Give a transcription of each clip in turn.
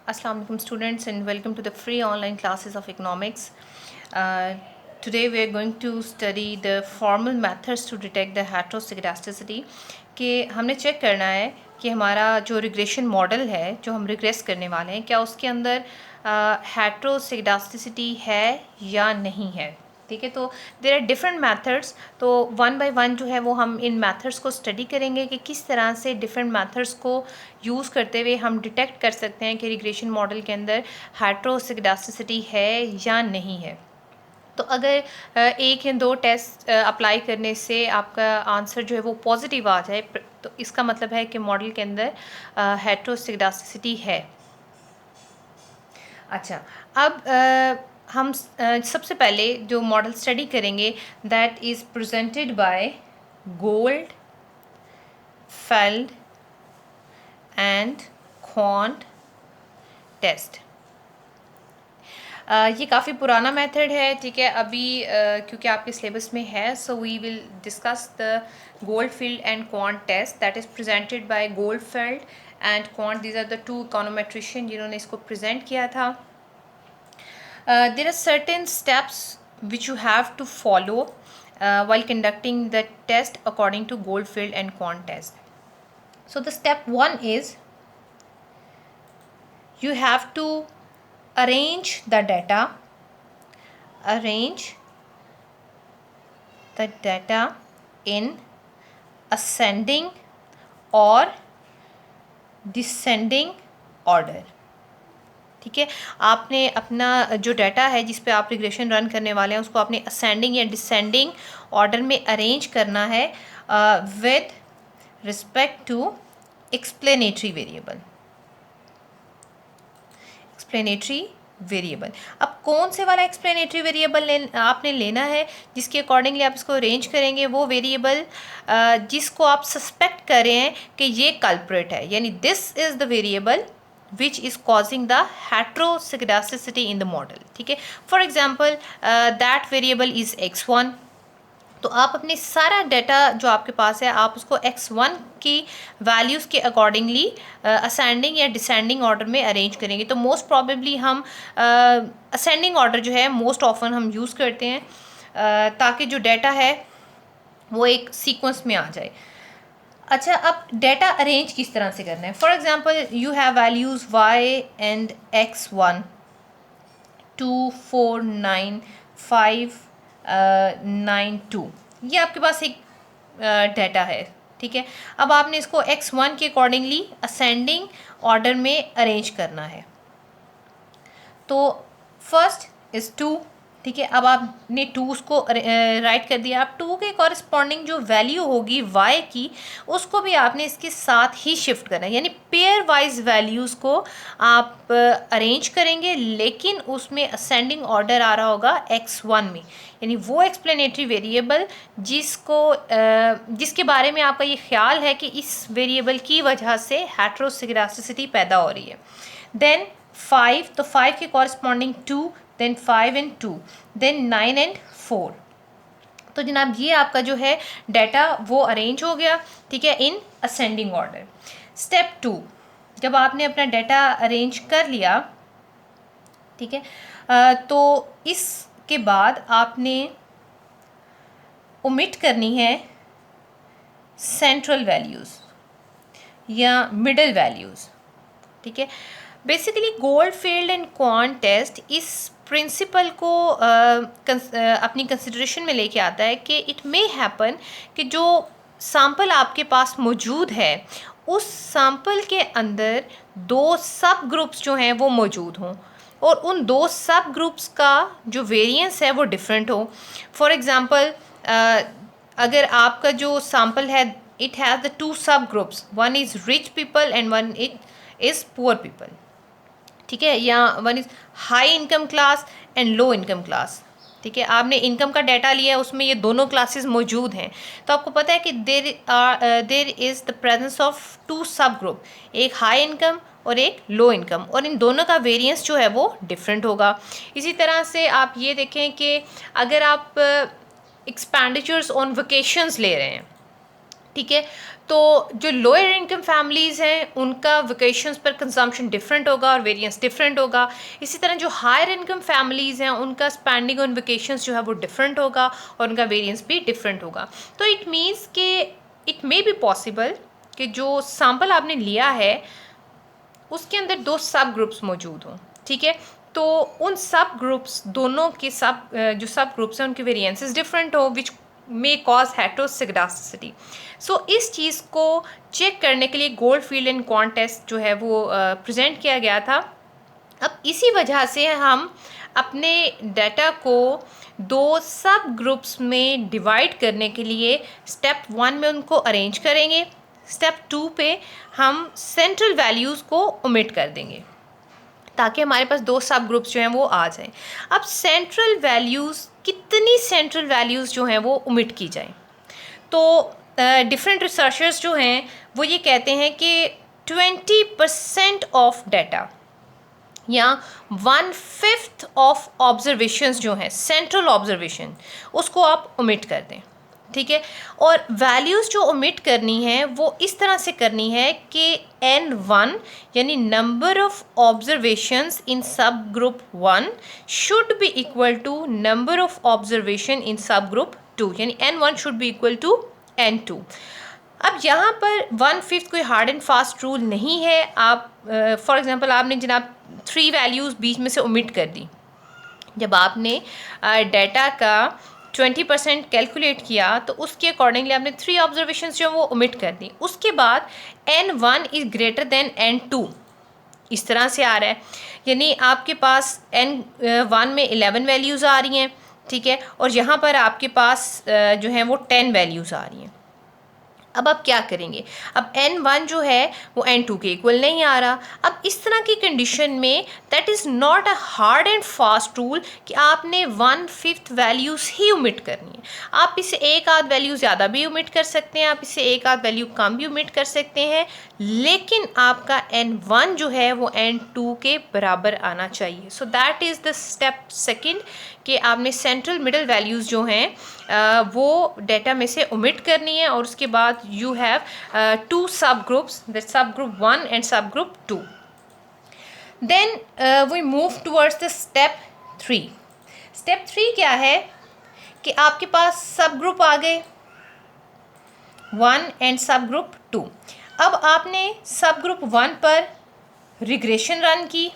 Assalamu alaikum students, and welcome to the free online classes of economics. Today we are going to study the formal methods to detect the heteroscedasticity. कि हमने check करना है कि हमारा जो regression model है जो हम रिग्रेस करने वाले हैं क्या उसके अंदर हेटरोसिडास्टिसिटी है या नहीं है। ठीक है, तो देर आर डिफरेंट मेथड्स। तो वन बाय वन जो है वो हम इन मेथड्स को स्टडी करेंगे कि किस तरह से डिफरेंट मेथड्स को यूज़ करते हुए हम डिटेक्ट कर सकते हैं कि रिग्रेशन मॉडल के अंदर हेटरोसिडास्टिसिटी है या नहीं है। तो अगर एक या दो टेस्ट अप्लाई करने से आपका आंसर जो है वो पॉजिटिव आ जाए तो इसका मतलब है कि मॉडल के अंदर हेटरोसिडास्टिसिटी है। अच्छा, अब हम सबसे पहले जो मॉडल स्टडी करेंगे that is presented by Goldfeld and Quandt test. ये काफ़ी पुराना मेथड है, ठीक है। अभी क्योंकि आपके सिलेबस में है, so we will discuss the Goldfeld and Quandt test that is presented by Goldfeld and Quandt. These are the two econometrician जिन्होंने इसको प्रेजेंट किया था। There are certain steps which you have to follow while conducting the test according to Goldfield and Quant test. So the step 1 is you have to arrange the data in ascending or descending order। ठीक है, आपने अपना जो data है जिस पे आप regression run करने वाले हैं उसको आपने असेंडिंग या डिसेंडिंग ऑर्डर में अरेंज करना है with respect to explanatory variable. अब कौन से वाला एक्सप्लेनेटरी वेरिएबल आपने लेना है जिसके अकॉर्डिंगली आप इसको अरेंज करेंगे? वो वेरिएबल जिसको आप सस्पेक्ट कर रहे हैं कि ये कल्प्रेट है, यानी this is the variable which is causing the heteroscedasticity in the model। ठीक है, for example that variable is x1। तो आप अपने सारा डाटा जो आपके पास है आप उसको x1 की वैल्यूज़ के अकॉर्डिंगली असेंडिंग या डिसेंडिंग ऑर्डर में अरेंज करेंगे। तो मोस्ट प्रॉबेबली हम असेंडिंग ऑर्डर जो है मोस्ट ऑफन हम यूज़ करते हैं ताकि जो डाटा है वो एक सीक्वेंस में आ जाए। अच्छा, अब डाटा अरेंज किस तरह से करना है? For example you have values y and x1 2 4 9 5 9 2। ये आपके पास एक डाटा है, ठीक है। अब आपने इसको x1 के अकॉर्डिंगली असेंडिंग ऑर्डर में अरेंज करना है। तो फर्स्ट इज़ 2, ठीक है। अब आपने 2 उसको राइट कर दिया। अब 2 के कॉरस्पॉन्डिंग जो वैल्यू होगी y की उसको भी आपने इसके साथ ही शिफ्ट करना है, यानी पेयर वाइज वैल्यूज़ को आप अरेंज करेंगे, लेकिन उसमें असेंडिंग ऑर्डर आ रहा होगा x1 में, यानी वो एक्सप्लेनेटरी वेरिएबल जिसके बारे में आपका ये ख्याल है कि इस वेरिएबल की वजह से हेटरोसिडास्टिसिटी पैदा हो रही है। देन 5, तो 5 के corresponding 2, then 5 and 2, then 9 and 4। तो जनाब ये आपका जो है डाटा वो अरेंज हो गया, ठीक है, इन असेंडिंग ऑर्डर। स्टेप 2, जब आपने अपना डाटा अरेंज कर लिया, ठीक है, तो इसके बाद आपने ओमिट करनी है सेंट्रल वैल्यूज़ या मिडल वैल्यूज़, ठीक है। Basically Goldfeld and Quandt test इस प्रिंसिपल को अपनी कंसिडरेशन में लेके आता है कि इट मे हैपन कि जो सैंपल आपके पास मौजूद है उस सैंपल के अंदर 2 सब ग्रुप्स जो हैं वो मौजूद हों और उन 2 सब ग्रुप्स का जो वेरिएंस है वो डिफरेंट हो। फॉर एग्ज़ाम्पल अगर आपका जो सैंपल है इट हैज़ द 2 सब groups, one is rich people and one is poor people, ठीक है, या one is high income class and low income class, ठीक है। आपने इनकम का डाटा लिया है, उसमें ये दोनों क्लासेस मौजूद हैं, तो आपको पता है कि there is the presence of 2 सब ग्रुप, एक हाई इनकम और एक लो इनकम, और इन दोनों का वेरिएंस जो है वो डिफरेंट होगा। इसी तरह से आप ये देखें कि अगर आप एक्सपेंडिचर्स ऑन वेकेशंस ले रहे हैं, ठीक है, तो जो लोअर इनकम फैमिलीज़ हैं उनका वेकेशंस पर कंजम्पशन डिफरेंट होगा और वेरिएंस डिफरेंट होगा। इसी तरह जो हायर इनकम फैमिलीज़ हैं उनका स्पेंडिंग ऑन वेकेशंस जो है वो डिफरेंट होगा और उनका वेरिएंस भी डिफरेंट होगा। तो इट मीन्स कि इट मे बी पॉसिबल कि जो सैम्पल आपने लिया है उसके अंदर 2 सब ग्रुप्स मौजूद हों, ठीक है। तो उन सब ग्रुप्स दोनों के जो सब ग्रुप्स हैं उनके वेरिएंसेस डिफरेंट हो विच मे कॉज हेटेरोजिगोसिटी। सो इस चीज़ को चेक करने के लिए गोल्डफील्ड एंड क्वांट टेस्ट जो है वो प्रेजेंट किया गया था। अब इसी वजह से हम अपने डाटा को 2 सब ग्रुप्स में डिवाइड करने के लिए स्टेप 1 में उनको अरेंज करेंगे, स्टेप 2 पे हम सेंट्रल वैल्यूज़ को ओमिट कर देंगे ताकि हमारे पास 2 सब ग्रुप्स जो हैं वो आ जाएं। अब सेंट्रल वैल्यूज़, कितनी सेंट्रल वैल्यूज़ जो हैं वो ओमिट की जाएं, तो डिफरेंट रिसर्चर्स जो हैं वो ये कहते हैं कि 20% ऑफ डाटा या 1/5 ऑफ ऑब्जर्वेशंस जो हैं सेंट्रल ऑब्जर्वेशन उसको आप ओमिट कर दें, ठीक है। और वैल्यूज़ जो ओमिट करनी है वो इस तरह से करनी है कि N1 यानी नंबर ऑफ ऑब्जर्वेशंस इन सब group 1 should be equal to number of observation in subgroup 2, यानी N1 should be equal to N2। अब यहाँ पर 1/5 कोई हार्ड एंड फास्ट रूल नहीं है। आप फॉर एग्जांपल आपने जनाब 3 वैल्यूज़ बीच में से ओमिट कर दी। जब आपने डाटा का 20% कैलकुलेट किया तो उसके अकॉर्डिंगली आपने 3 ऑब्जर्वेशंस जो वो ओमिट कर दी। उसके बाद N1 is greater then N2 इस तरह से आ रहा है, यानी आपके पास N1 में 11 वैल्यूज़ आ रही हैं, ठीक है, और यहाँ पर आपके पास जो है वो 10 वैल्यूज़ आ रही हैं। अब आप क्या करेंगे, अब N1 जो है वो N2 के इक्वल नहीं आ रहा। अब इस तरह की कंडीशन में that is not a hard and fast rule कि आपने 1/5 वैल्यूज़ ही ओमिट करनी है। आप इसे एक आध वैल्यू ज़्यादा भी ओमिट कर सकते हैं, आप इसे एक आध वैल्यू कम भी ओमिट कर सकते हैं, लेकिन आपका N1 जो है वो N2 के बराबर आना चाहिए। सो that is the step second कि आपने सेंट्रल मिडल वैल्यूज़ जो हैं वो डाटा में से ओमिट करनी है और उसके बाद you have 2 subgroups, the subgroup 1 and subgroup 2. Then we move towards the step 3. Step 3 क्या है कि आपके पास subgroup आ गए 1 and subgroup 2। अब आपने subgroup 1 पर रिग्रेशन रन की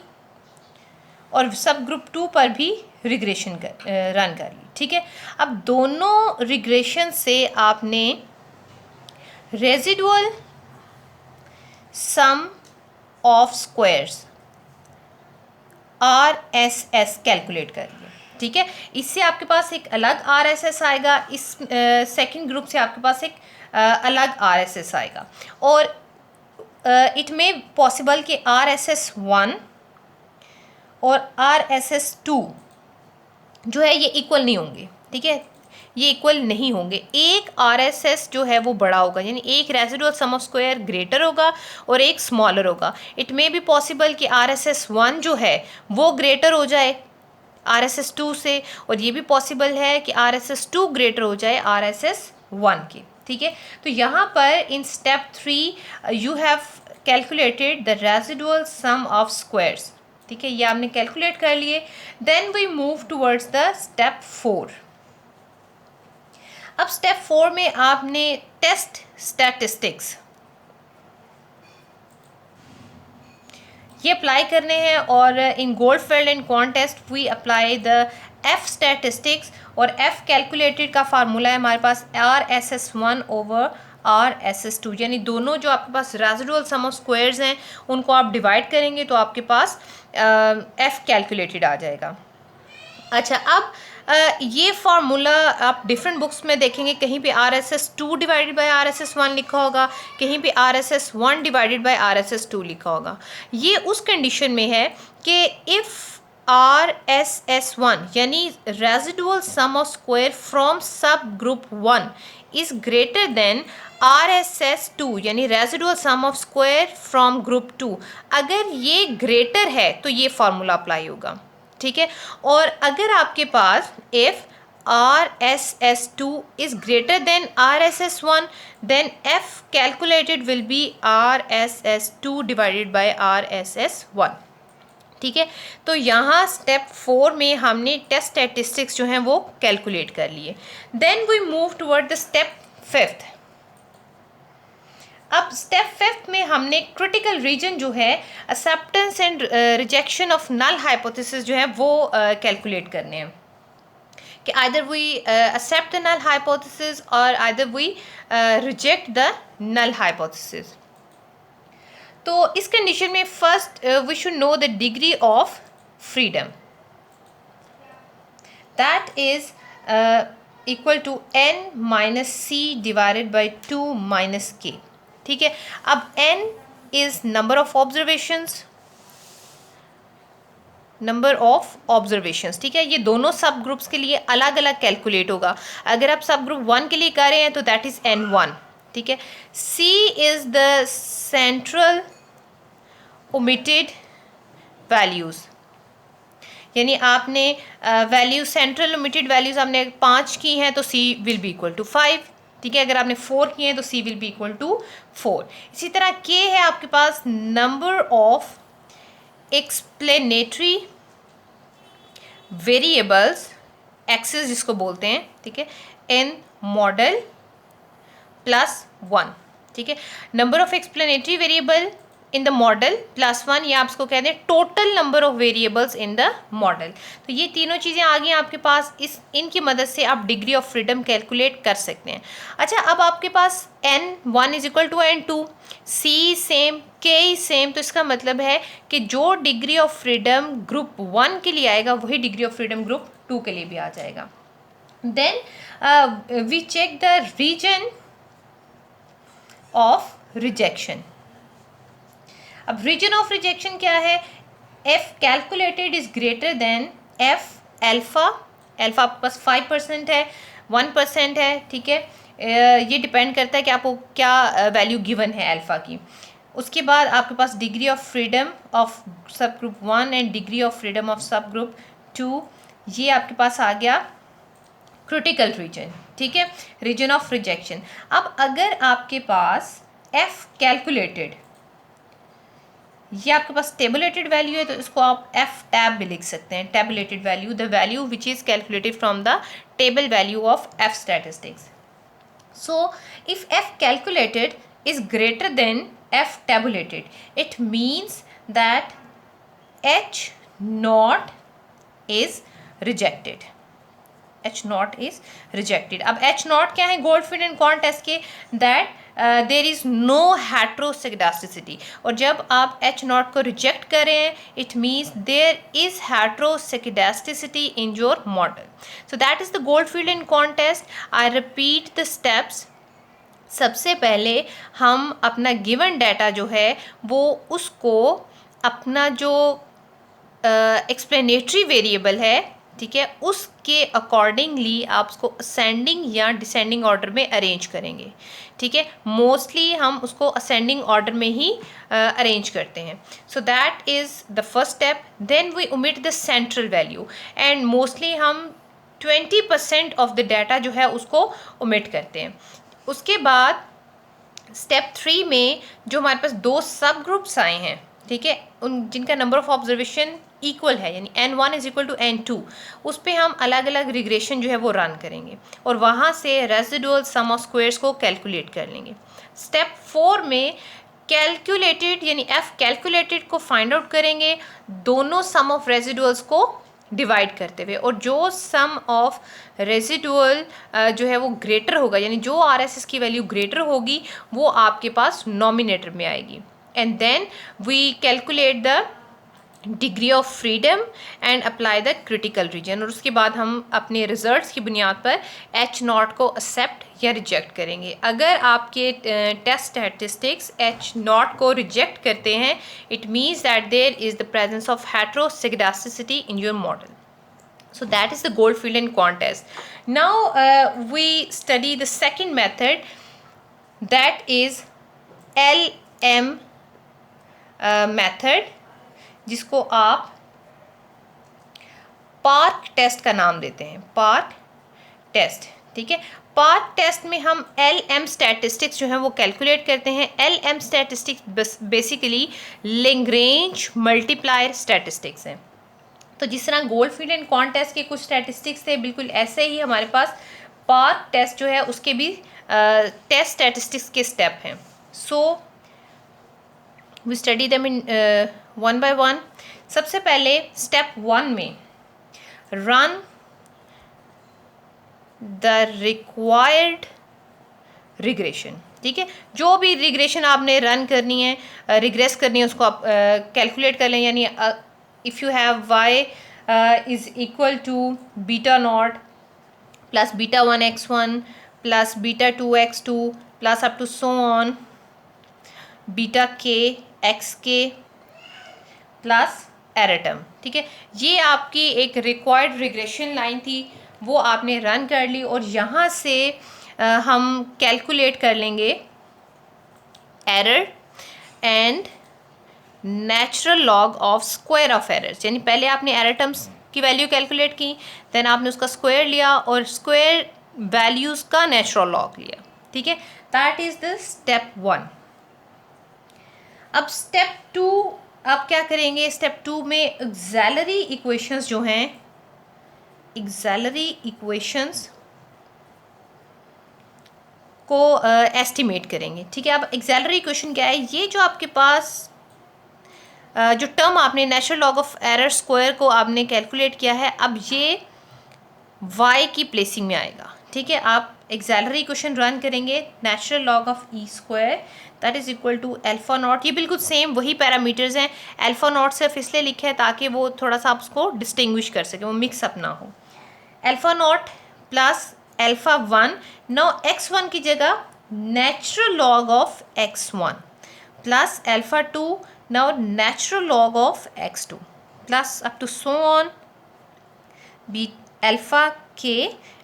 और subgroup 2 पर भी रिग्रेशन रन कर ली, ठीक है। अब दोनों रिग्रेशन से आपने residual sum of squares RSS calculate कर लिया, ठीक है। इससे आपके पास एक अलग RSS आएगा, इस सेकंड ग्रुप से आपके पास एक अलग RSS आएगा और इट में पॉसिबल कि RSS1 और RSS2 जो है ये इक्वल नहीं होंगे, ठीक है, ये इक्वल नहीं होंगे। एक RSS जो है वो बड़ा होगा, यानी एक residual sum of square greater होगा और एक स्मॉलर होगा। इट मे बी पॉसिबल कि RSS1 जो है वो ग्रेटर हो जाए RSS2 से, और ये भी पॉसिबल है कि RSS2 ग्रेटर हो जाए RSS1 के, ठीक है। तो यहाँ पर in step 3 you have calculated the residual sum of squares, ठीक है, ये आपने कैलकुलेट कर लिए। Then we move towards the step 4। अब स्टेप 4 में आपने टेस्ट स्टैटिस्टिक्स ये अप्लाई करने हैं और in Goldfeld and Quandt test we apply the F statistics, और F कैलकुलेटेड का फार्मूला है हमारे पास RSS1 ओवर RSS2, यानी दोनों जो आपके पास रेजिडुअल सम ऑफ स्क्वायर्स हैं उनको आप डिवाइड करेंगे तो आपके पास F कैलकुलेटेड आ जाएगा। अच्छा, अब ये फार्मूला आप डिफरेंट बुक्स में देखेंगे, कहीं पे RSS2 डिवाइडेड बाय RSS1 लिखा होगा, कहीं पे RSS1 डिवाइडेड बाय RSS2 लिखा होगा। ये उस कंडीशन में है कि इफ़ RSS1 यानी residual sum of square from sub group 1 is greater than RSS2 यानी residual sum of square from group 2, अगर ये ग्रेटर है तो ये फार्मूला अप्लाई होगा, ठीक है। और अगर आपके पास if RSS2 is greater than RSS1, then F calculated will be RSS2 divided by RSS1. ठीक है, तो यहाँ स्टेप 4 में हमने टेस्ट स्टैटिस्टिक्स जो हैं वो कैलकुलेट कर लिए. Then we move toward the step 5. अब स्टेप 5 में हमने क्रिटिकल रीजन जो है acceptance and rejection of null hypothesis जो है वो कैलकुलेट करने हैं कि either we accept the null hypothesis or either we reject the null hypothesis. तो इस कंडीशन में first we should know the degree of freedom, that is equal to n minus C divided by 2 minus K. ठीक है, अब n is number of observations, ठीक है. ये दोनों सब ग्रुप्स के लिए अलग अलग कैलकुलेट होगा. अगर आप सब ग्रुप 1 के लिए कर रहे हैं तो दैट इज n1. ठीक है, c is the central omitted values, यानी आपने वैल्यू सेंट्रल ओमिटेड वैल्यूज़ आपने 5 की हैं तो c will be equal to 5. ठीक है, अगर आपने 4 किए हैं तो c will be equal to 4. इसी तरह k है आपके पास number of explanatory variables, access जिसको बोलते हैं. ठीक है, इन मॉडल प्लस 1. ठीक है, number of explanatory variable in the model plus 1, ये आप इसको कहते हैं total number of variables in the model. तो ये तीनों चीज़ें आ गई आपके पास. इनकी मदद से आप डिग्री ऑफ फ्रीडम कैलकुलेट कर सकते हैं. अच्छा, अब आपके पास n1 is equal to n2, c same, k same. तो इसका मतलब है कि जो डिग्री ऑफ फ्रीडम ग्रुप 1 के लिए आएगा वही डिग्री ऑफ फ्रीडम ग्रुप 2 के लिए भी आ जाएगा. Then we check the region of rejection. अब रीजन ऑफ रिजेक्शन क्या है? F calculated is greater than F alpha. Alpha आपके पास 5% है, 1% है. ठीक है, ये डिपेंड करता है कि आपको क्या वैल्यू गिवन है अल्फ़ा की. उसके बाद आपके पास डिग्री ऑफ फ्रीडम ऑफ सब group 1 and degree of freedom of सब ग्रुप 2. ये आपके पास आ गया क्रिटिकल रीजन. ठीक है, रीजन ऑफ रिजेक्शन. अब अगर आपके पास F कैलकुलेटेड, ये आपके पास टेबुलेटेड वैल्यू है तो इसको आप एफ टैब भी लिख सकते हैं. Tabulated value, the value which is calculated from the table value of F statistics. So if F calculated is greater than F tabulated, it means that H not is rejected. H not is rejected. अब H not क्या है Goldfeld and Quandt test के? That there is no heteroscedasticity. और जब आप H not को reject कर रहे हैं it means there is heteroscedasticity in your model. So that is the Goldfeld and Quandt test. I repeat the steps. सबसे पहले हम अपना गिवन डाटा जो है वो उसको अपना जो एक्सप्लेनेटरी वेरिएबल है, ठीक है, उसके अकॉर्डिंगली आप उसको असेंडिंग या डिसेंडिंग ऑर्डर में अरेंज करेंगे. ठीक है, मोस्टली हम उसको असेंडिंग ऑर्डर में ही अरेंज करते हैं. So that is the first step. Then we omit the central value and mostly हम 20% ऑफ द डाटा जो है उसको ओमिट करते हैं. उसके बाद स्टेप 3 में जो हमारे पास 2 सब ग्रुप्स आए हैं, ठीक है, उन जिनका नंबर ऑफ ऑब्जर्वेशन इक्वल है यानी n1 is equal to n2, उस पर हम अलग अलग रिग्रेशन जो है वो रन करेंगे और वहाँ से रेजिडुअल सम ऑफ स्क्वायर्स को कैलकुलेट कर लेंगे. स्टेप 4 में कैलकुलेटेड यानी f कैलकुलेटेड को फाइंड आउट करेंगे दोनों सम ऑफ रेजिडुअल्स को डिवाइड करते हुए, और जो सम ऑफ रेजिडुअल जो है वो ग्रेटर होगा यानी जो RSS की वैल्यू ग्रेटर होगी वो आपके पास नॉमिनेटर में आएगी. And then we calculate the degree of freedom and apply the critical region, और उसके बाद हम अपने रिजल्ट्स की बुनियाद पर एच नॉट को एक्सेप्ट या रिजेक्ट करेंगे. अगर आपके टेस्ट स्टैटिस्टिक्स एच नॉट को रिजेक्ट करते हैं it means that there is the presence of heteroscedasticity in your model. So that is the Goldfield and Quant test. Now we study the second method, that is LM method, जिसको आप park test का नाम देते हैं. Park test, ठीक है। Park test में हम LM स्टैटिस्टिक्स जो है वो कैलकुलेट करते हैं। LM statistics basically Lagrange multiplier statistics हैं। तो जिस तरह गोल्डफील्ड एंड क्वांट टेस्ट के कुछ स्टैटिस्टिक्स थे, बिल्कुल ऐसे ही हमारे पास पार्क टेस्ट जो है उसके भी टेस्ट स्टैटिस्टिक्स के स्टेप हैं। So we study them in one by one. सबसे पहले स्टेप 1 में रन द रिक्वायर्ड रिग्रेशन, ठीक है। जो भी रिग्रेशन आपने रन करनी है, रिग्रेस करनी है, उसको आप कैलकुलेट कर लें। यानी if you have y is equal to beta not plus beta 1x1 plus beta 2x2 plus up to so on beta k xk plus error term, ठीक है। ये आपकी एक रिक्वायर्ड रिग्रेशन लाइन थी, वो आपने रन कर ली और यहाँ से हम कैलकुलेट कर लेंगे error and natural log of square of errors. यानी पहले आपने एरर टर्म्स की वैल्यू कैलकुलेट की, देन आपने उसका स्क्वायर लिया और स्क्वायर वैल्यूज़ का नेचुरल लॉग लिया, ठीक है। That is the step 1। अब स्टेप 2 आप क्या करेंगे? स्टेप 2 में एक्सेलरी इक्वेशंस जो हैं, एक्सेलरी इक्वेशंस को एस्टिमेट करेंगे, ठीक है। अब एक्सेलरी इक्वेशन क्या है? ये जो आपके पास जो टर्म आपने natural log of error square को आपने कैलकुलेट किया है, अब ये y की प्लेसिंग में आएगा, ठीक है। आप एक्सेलरी इक्वेशन रन करेंगे, natural log of e square that is equal to alpha naught. ये बिल्कुल सेम वही पैरामीटर्स हैं। अल्फा नॉट सिर्फ इसलिए लिखा है ताकि वो थोड़ा सा आप उसको डिस्टिंग्विश कर सकें, वो मिक्स अप ना हो। Alpha naught plus alpha 1, no x1 की जगह natural log of x1 plus alpha 2, now natural log of x2 plus up to so on be alpha k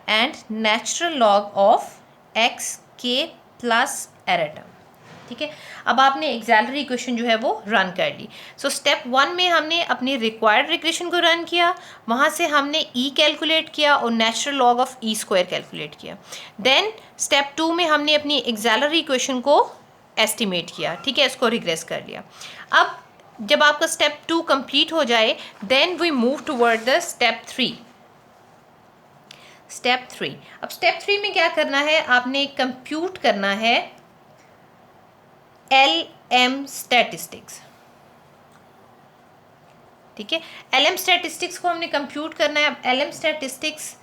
and natural log of xk plus error term, ठीक है। अब आपने auxiliary equation जो है वो run कर ली। सो स्टेप 1 में हमने अपनी रिक्वायर्ड रिग्रेशन को रन किया, वहाँ से हमने ई कैलकुलेट किया और natural log of e square calculate किया। देन स्टेप 2 में हमने अपनी एक्सेलरी इक्वेशन को एस्टिमेट किया, ठीक है, इसको रिग्रेस कर लिया। अब जब आपका स्टेप 2 कंप्लीट हो जाए, then we move toward the step 3। Step 3, अब स्टेप 3 में क्या करना है? आपने कंप्यूट करना है LM स्टैटिस्टिक्स, ठीक है। LM स्टैटिस्टिक्स को हमने कंप्यूट करना है। अब LM स्टैटिस्टिक्स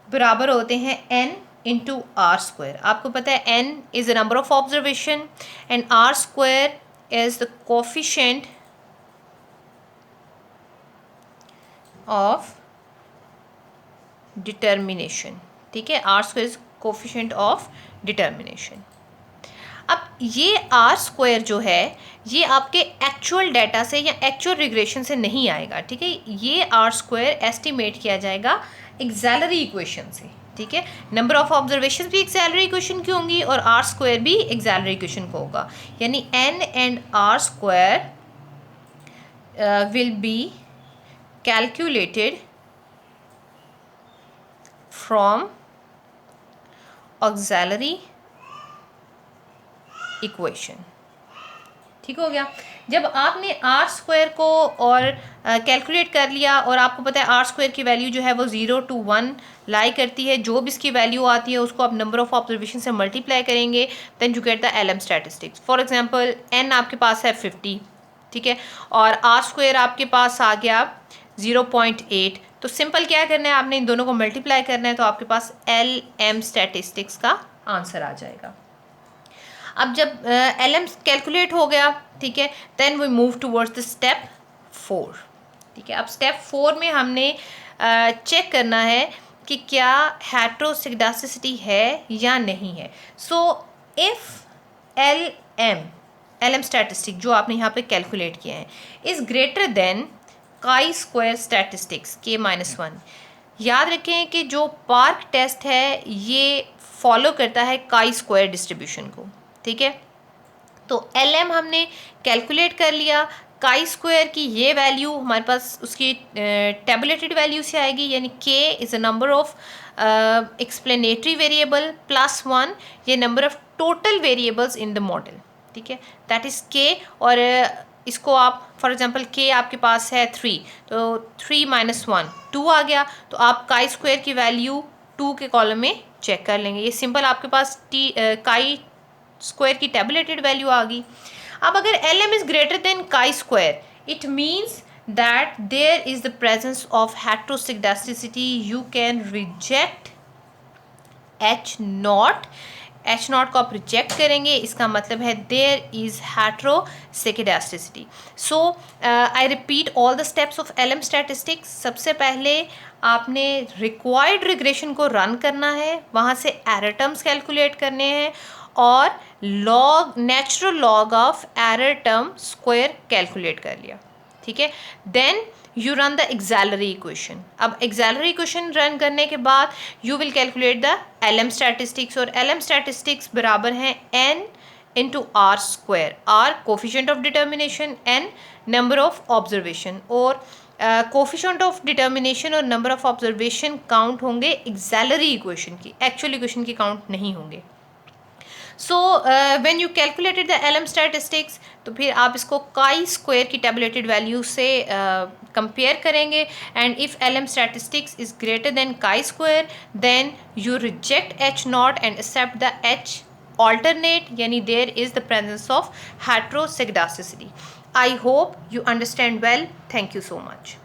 बराबर होते हैं n इंटू आर स्क्वायर। आपको पता है n is the number of observation and R square is the coefficient of determination, ठीक है। R square is coefficient of determination. अब ये आर स्क्वायर जो है ये आपके एक्चुअल डाटा से या एक्चुअल रिग्रेशन से नहीं आएगा, ठीक है। ये आर स्क्वायर एस्टिमेट किया जाएगा एक्सेलरी इक्वेशन से, ठीक है। नंबर ऑफ ऑब्जर्वेशन भी एक्सेलरी इक्वेशन की होंगी और आर स्क्वायर भी एक्सेलरी इक्वेशन को होगा। यानी N and R square will be calculated from auxiliary equation, ठीक हो गया। जब आपने आर स्क्वायर को और कैलकुलेट कर लिया और आपको पता है आर स्क्वायर की वैल्यू जो है वो 0 to 1 लाई करती है, जो भी इसकी वैल्यू आती है उसको आप नंबर ऑफ ऑब्जर्वेशन से मल्टीप्लाई करेंगे, then you get the LM statistics. For example n आपके पास है 50, ठीक है, और आर स्क्वायर आपके पास आ गया 0.8। तो सिंपल क्या करना है, आपने इन दोनों को मल्टीप्लाई करना है, तो आपके पास LM स्टैटिस्टिक्स का आंसर आ जाएगा। अब जब LM कैलकुलेट हो गया, ठीक है, then we move towards the step 4, ठीक है। अब स्टेप 4 में हमने चेक करना है कि क्या हेट्रोसिडासिटी है या नहीं है। सो इफ़ LM स्टैटिस्टिक जो आपने यहाँ पे कैलकुलेट किए हैं is greater than chi square statistics K-1, याद रखें कि जो पार्क टेस्ट है ये फॉलो करता है काई स्क्वायर डिस्ट्रीब्यूशन को, ठीक है। तो LM हमने कैलकुलेट कर लिया, काई स्क्वायर की ये वैल्यू हमारे पास उसकी टेबुलेटेड वैल्यू से आएगी, यानी K is a number of explanatory variable plus 1, ये number of total variables in the model, ठीक है, दैट इज़ के। और इसको आप फॉर एग्जांपल के आपके पास है 3, तो 3 - 1 2 आ गया, तो आप काई स्क्वायर की वैल्यू 2 के कॉलम में चेक कर लेंगे। ये सिंपल आपके पास काई स्क्वायर की टेबुलेटेड वैल्यू आ गई। अब अगर L M is greater than chi square, it means that there is the presence of heteroscedasticity. You can reject H not को आप रिजेक्ट करेंगे, इसका मतलब है there is heteroscedasticity. So I repeat all the steps of LM statistics. सबसे पहले आपने required regression को रन करना है, वहाँ से एरर टर्म्स कैलकुलेट करने हैं और natural log of error term square calculate कर लिया, ठीक है। Then you run the auxiliary equation. अब एक्सैलरी इक्वेशन रन करने के बाद you will calculate the LM statistics, और एलएम स्टैटिस्टिक्स बराबर हैं n into R square, R coefficient of determination, n number of observation, और कोफिशिएंट ऑफ डिटर्मिनेशन और number of observation count होंगे एक्सैलरी इक्वेशन की, एक्चुअल इक्वेशन की count नहीं होंगे। सो when you calculated the LM statistics, तो फिर आप इसको काई स्क्वायर की टेबुलेटेड वैल्यू से कंपेयर करेंगे, and if LM statistics is greater than chi square, then you reject H naught and accept the H alternate, यानी there is the presence of heteroscedasticity. I hope you understand well. Thank you so much.